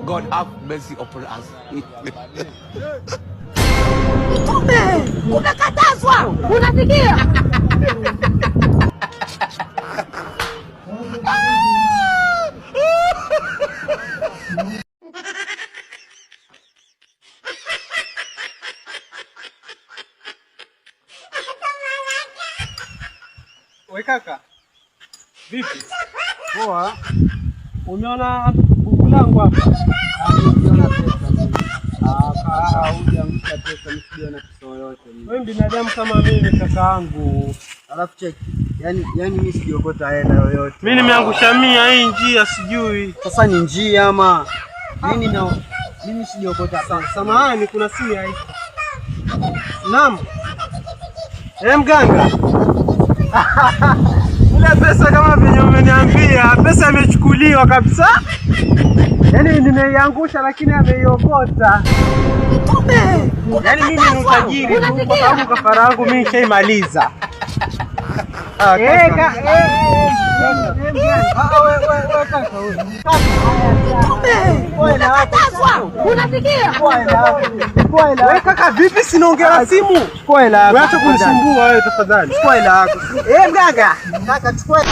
God have mercy upon us. Umekatazwa, unasikia? We kaka. Vipi? Poa. Umeona buku langu hapa? Umeona pesa. Hujampa pesa msije na pesa yoyote. Wewe binadamu kama mimi kakaangu. Alafu check. Yaani mimi sijiokota hela yoyote. Mimi nimeangusha 100 hii njia sijui. Sasa ni njia ama mimi sijiokota pesa. Samahani kuna simu haiko. Naam. Mganga. Ile pesa kama venye umeniambia, pesa imechukuliwa kabisa. Yaani nimeiangusha lakini ameiokota. Yaani mimi ni utajiri kwa sababu kafara yangu mimi nishaimaliza. Wewe kaka vipi sinaongea simu? Chukua hela yako. Wewe acha kunisumbua wewe tafadhali. Chukua hela yako. Mganga. Kaka chukua.